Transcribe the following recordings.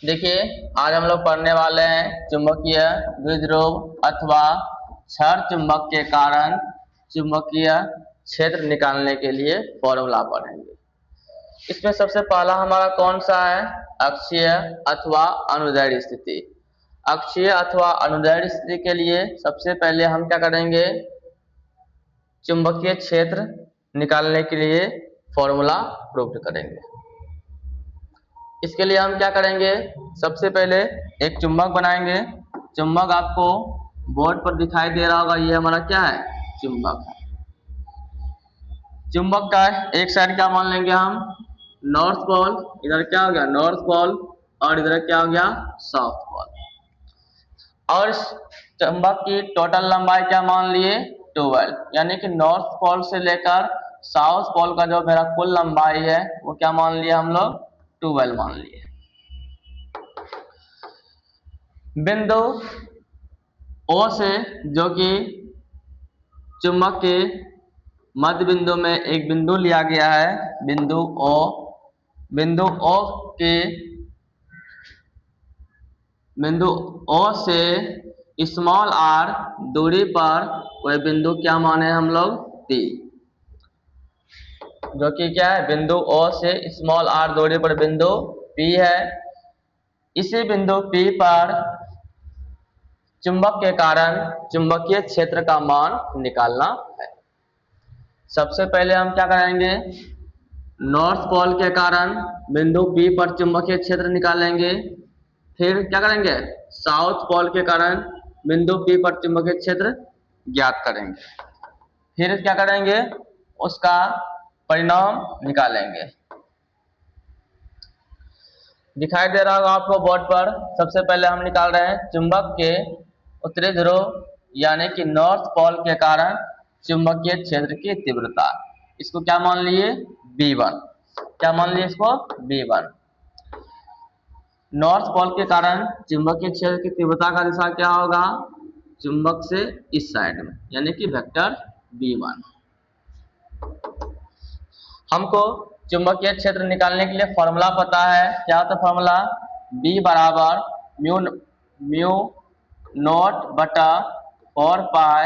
देखिए, आज हम लोग पढ़ने वाले हैं चुंबकीय द्विध्रुव अथवा क्षार चुंबक के कारण चुंबकीय क्षेत्र निकालने के लिए फॉर्मूला पढ़ेंगे। इसमें सबसे पहला हमारा कौन सा है? अक्षीय अथवा अनुदैर्ध्य स्थिति। अक्षीय अथवा अनुदैर्ध्य स्थिति के लिए सबसे पहले हम क्या करेंगे? चुंबकीय क्षेत्र निकालने के लिए फॉर्मूला प्रूव करेंगे। इसके लिए हम क्या करेंगे? सबसे पहले एक चुंबक बनाएंगे। चुंबक आपको बोर्ड पर दिखाई दे रहा होगा, ये हमारा क्या है? चुंबक है। चुंबक का एक साइड क्या मान लेंगे हम? North pole. इधर क्या हो गया? North pole. और इधर क्या हो गया? South pole. और चुंबक की टोटल लंबाई क्या मान लिए? 12। यानी कि नॉर्थ पोल से लेकर साउथ पोल का जो मेरा कुल लंबाई है वो क्या मान लिया हम लोग? 12 मान लिए। बिंदु O से, जो कि चुंबक के मध्य बिंदु में एक बिंदु लिया गया है, बिंदु O। बिंदु O से स्मॉल r दूरी पर कोई बिंदु क्या माने हम लोग? P, जो कि क्या है? बिंदु O से स्मॉल r दूरी पर बिंदु P है। इसी बिंदु P पर चुंबक के कारण चुंबकीय क्षेत्र का मान निकालना है। सबसे पहले हम क्या करेंगे? नॉर्थ पोल के कारण बिंदु P पर चुंबकीय क्षेत्र निकालेंगे। फिर क्या करेंगे? साउथ पोल के कारण बिंदु P पर चुंबकीय क्षेत्र ज्ञात करेंगे। फिर क्या करेंगे? उसका परिणाम निकालेंगे। दिखाई दे रहा होगा आपको बोर्ड पर। सबसे पहले हम निकाल रहे हैं चुंबक के उत्तरी ध्रुव यानी कि नॉर्थ पोल के कारण चुंबकीय क्षेत्र की तीव्रता। इसको क्या मान लिए? V1। क्या मान लिए इसको? V1। नॉर्थ पोल के कारण चुंबकीय क्षेत्र की तीव्रता का दिशा क्या होगा? चुंबक से इस साइड में, यानी कि वेक्टर V1। हमको चुंबकीय क्षेत्र निकालने के लिए फॉर्मूला पता है। क्या होता है फॉर्मूला? B बराबर म्यू नॉट बटा 4 पाई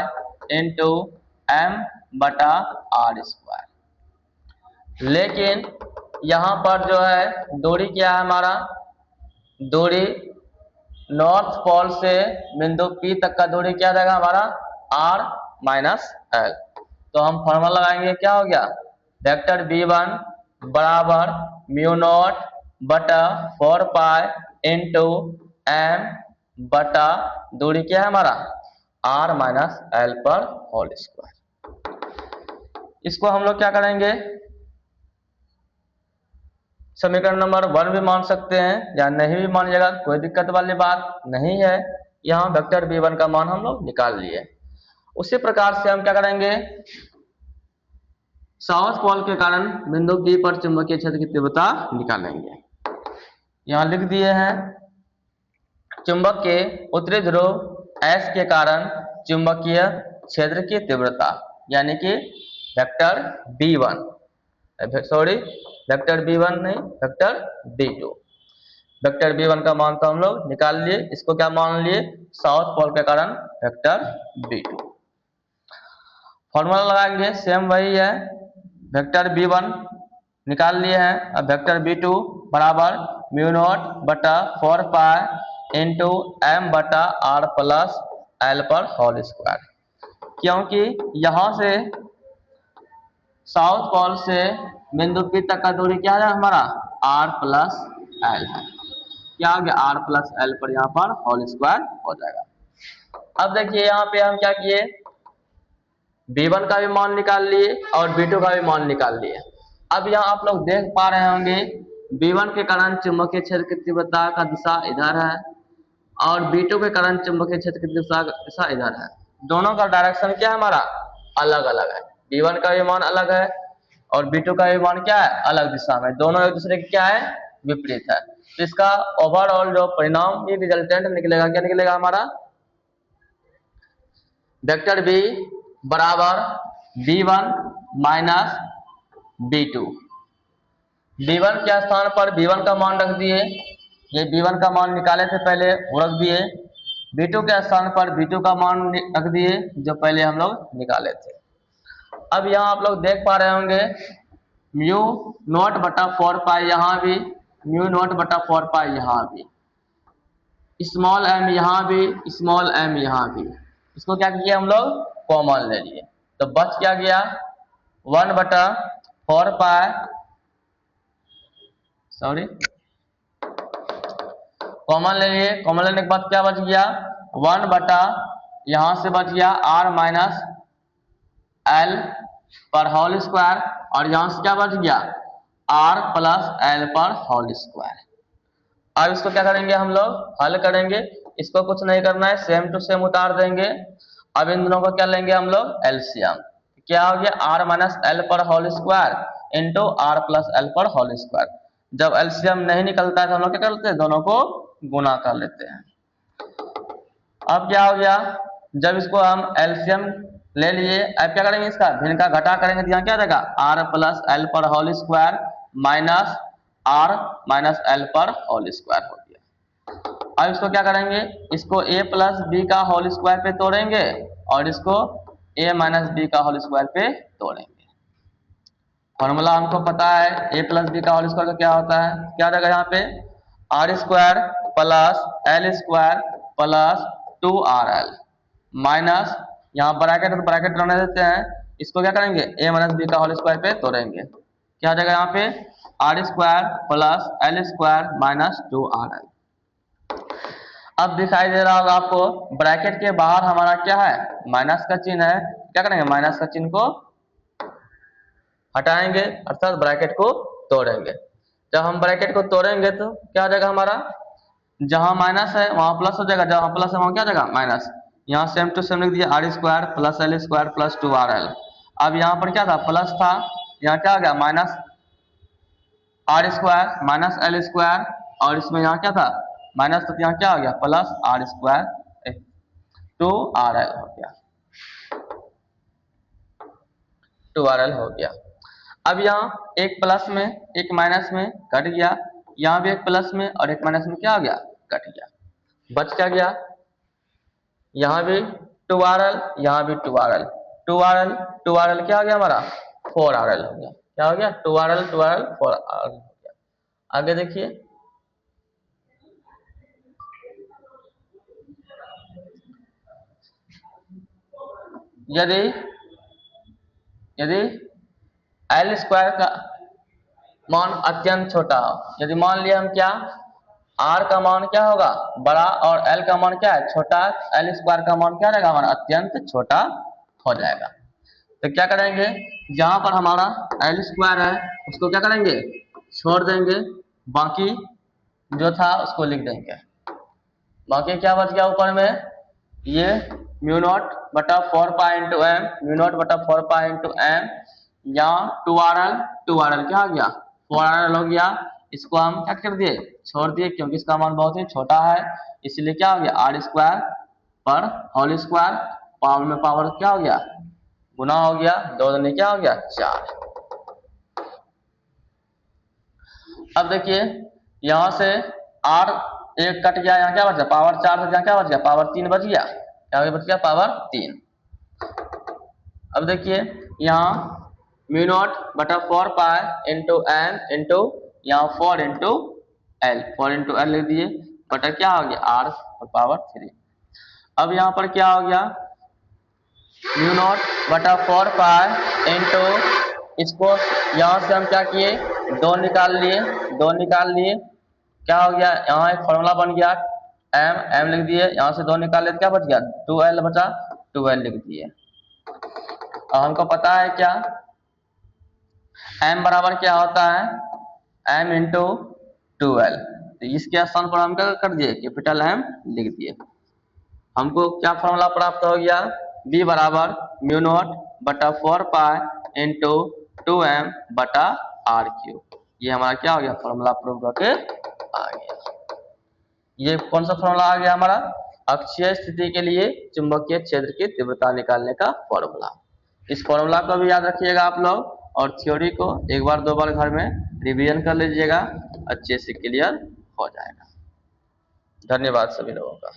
इंटू m बटा r स्क्वायर। लेकिन यहाँ पर जो है दूरी क्या है हमारा? दूरी नॉर्थ पोल से बिंदु P तक का दूरी क्या रहेगा हमारा? r minus l। तो हम फॉर्मूला लगाएंगे, क्या हो गया? वेक्टर V1 बराबर म्यू नॉट बटा 4 पाई इंटू m बटा दूरी क्या है हमारा? r माइनस l पर होल स्क्वायर। इसको हम लोग क्या करेंगे? समीकरण नंबर 1 भी मान सकते हैं या नहीं भी मानिएगा, कोई दिक्कत वाली बात नहीं है। यहाँ वेक्टर V1 का मान हम लोग निकाल लिए। उसी प्रकार से हम क्या करेंगे? साउथ पोल के कारण बिंदु P पर चुंबकीय क्षेत्र की तीव्रता निकालेंगे। यहाँ लिख दिए हैं चुंबक के उत्तरी ध्रुव S के कारण चुंबकीय क्षेत्र की तीव्रता, यानी कि vector V1, sorry vector V1 नहीं, वेक्टर V2। वेक्टर V1 का मान तो हम लोग निकाल लिए। इसको क्या मान लिए? साउथ पोल के कारण वेक्टर V2। फॉर्मूला लगाएंगे, सेम वही है। वेक्टर V1 निकाल लिए हैं। अब वेक्टर V2 बराबर म्यू नॉट बटा 4 पाई इंटू m बटा r प्लस l पर होल स्क्वायर। क्योंकि यहाँ से साउथ पोल से बिंदु P तक का दूरी क्या है हमारा? r प्लस l है। क्या हो गया? r प्लस l पर यहाँ पर होल स्क्वायर हो जाएगा। अब देखिए यहाँ पे हम क्या किए? V1 का भी मान निकाल लिए और V2 का भी मान निकाल लिए। अब यहाँ आप लोग देख पा रहे होंगे V1 के कारण चुंबकीय क्षेत्र की तीव्रता का दिशा इधर है और V2 के कारण चुंबकीय क्षेत्र की दिशा इधर है। दोनों का डायरेक्शन क्या है हमारा? अलग अलग है। V1 का भी मान अलग है और V2 का भी मान क्या है? अलग दिशा में। दोनों एक दूसरे के क्या है? विपरीत है। तो इसका ओवरऑल जो परिणाम भी रिजल्टेंट निकलेगा, क्या निकलेगा हमारा? वेक्टर V बराबर V1 माइनस V2। V1 के स्थान पर V1 का मान रख दिए ये V1 का मान निकाले थे पहले, वो रख दिए। V2 के स्थान पर V2 का मान रख दिए जो पहले हम लोग निकाले थे। अब यहाँ आप लोग देख पा रहे होंगे म्यू नॉट बटा 4 पाई यहाँ भी, म्यू नॉट बटा 4 पाई यहाँ भी, स्मॉल एम यहाँ भी, स्मॉल एम यहाँ भी। इसको क्या किया हम लोग, कॉमन ले लिए, तो बच क्या गया 1 बटा 4 पाई, सॉरी कॉमन ले लिए। कॉमन लेने के बाद क्या बच गया 1 बटा, यहां से बच गया r माइनस एल पर होल स्क्वायर, और यहां से क्या बच गया r प्लस एल पर होल स्क्वायर। अब इसको क्या करेंगे हम लोग, हल करेंगे। इसको कुछ नहीं करना है, सेम टू सेम उतार देंगे। अब इन दोनों को क्या लेंगे हम लोग, एलसीएम। क्या हो गया r माइनस एल पर whole square into r plus L पर होल स्क्वायर। जब एलसीएम नहीं निकलता है तो हम लोग क्या करते हैं, दोनों को गुना कर लेते हैं। अब क्या हो गया, जब इसको हम एलसीएम ले लिए, अब क्या करेंगे, इसका भिन्न का घटा करेंगे तो यहाँ क्या जाएगा r प्लस एल पर whole square minus r minus L पर होल स्क्वायर हो गया। अब इसको क्या करेंगे, इसको a प्लस बी का होल स्क्वायर पे तोड़ेंगे और इसको a माइनस बी का होल स्क्वायर पे तोड़ेंगे। फॉर्मूला हमको पता है a प्लस बी का होल स्क्वायर का क्या होता है, क्या रहेगा यहाँ पे R square plus L square plus 2rl minus, यहाँ ब्रैकेट तो ब्रैकेट रहने देते हैं, इसको क्या करेंगे a माइनस बी का होल स्क्वायर पे तोड़ेंगे। क्या आ जाएगा यहाँ पे R square plus L square minus 2rl। अब दिखाई दे रहा होगा आपको ब्रैकेट के बाहर हमारा क्या है, माइनस का चिन्ह है। क्या करेंगे, माइनस का चिन्ह को हटाएंगे अर्थात ब्रैकेट को तोड़ेंगे। जब हम ब्रैकेट को तोड़ेंगे तो क्या आ जाएगा हमारा, जहां माइनस है वहां प्लस हो जाएगा, जहां प्लस है वहां क्या जाएगा माइनस। यहाँ सेम टू सेम लिख दिया R square plus L square plus 2rl। अब यहाँ पर क्या था, प्लस था, यहाँ क्या आ गया minus R square minus L square, और इसमें यहाँ क्या था माइनस, तो यहाँ क्या हो गया प्लस आर स्क्वायर 2rl हो गया, 2rl हो गया। अब यहाँ एक प्लस में एक माइनस में कट गया, यहाँ भी एक प्लस में और एक माइनस में क्या हो गया कट गया, बच क्या गया, यहाँ भी 2rl यहाँ भी 2rl, 2rl क्या हो गया हमारा 4rl हो गया। क्या हो गया 2rl 4rl हो गया। आगे देखिए, यदि एल स्क्वायर का मान अत्यंत छोटा हो, यदि मान लिया हम क्या r का मान क्या होगा बड़ा और l का मान क्या है छोटा, एल स्क्वायर का मान क्या रहेगा हमारा अत्यंत छोटा हो जाएगा। तो क्या करेंगे, जहां पर हमारा एल स्क्वायर है उसको क्या करेंगे छोड़ देंगे, बाकी जो था उसको लिख देंगे। बाकी क्या बच गया ऊपर में, ये म्यू नॉट बटा 4 pi into M, mu naught बटा 4 पाई इंटू एम, यहाँ 2rl क्या हो गया 4rl हो गया। इसको हम क्या कर दिए छोड़ दिए, क्योंकि इसका मान बहुत ही छोटा है, इसलिए क्या हो गया आर स्क्वायर पर होल स्क्वायर, पावर में पावर क्या हो गया गुना हो गया, 2 दूनी क्या हो गया 4। अब देखिए यहां से r एक कट गया, यहाँ क्या बचा पावर 4 से, यहाँ क्या बच गया पावर 3 बच गया, क्या बच गया पावर 3। अब देखिए यहाँ म्यू नॉट बटा 4 पाई इंटू एम इंटू यहाँ 4 इंटू एल, 4 इंटू एल लिख दिए, बटा क्या हो गया r और पावर 3। अब यहाँ पर क्या हो गया म्यू नॉट बटा 4 पाई इंटू, इसको यहाँ से हम क्या किए 2 निकाल लिए, 2 निकाल लिए, क्या हो गया यहाँ एक फॉर्मूला बन गया एम लिख दिए, यहाँ से 2 निकाल लिए, क्या बच गया 2l बचा, 2l लिख दिए। अब हमको पता है क्या m बराबर क्या होता है m इंटू 2l, तो इसके स्थान पर हम क्या कर दिए कैपिटल M लिख दिए। हमको क्या फॉर्मूला प्राप्त हो गया b बराबर म्यू नॉट बटा 4 पाई इंटू 2m बटा r क्यूब। ये हमारा क्या हो गया फॉर्मूला प्रूव करके आ गया। ये कौन सा फॉर्मूला आ गया हमारा, अक्षीय स्थिति के लिए चुंबकीय क्षेत्र की तीव्रता निकालने का फॉर्मूला। इस फॉर्मूला को भी याद रखिएगा आप लोग, और थ्योरी को एक बार 2 बार घर में रिवीजन कर लीजिएगा, अच्छे से क्लियर हो जाएगा। धन्यवाद सभी लोगों का।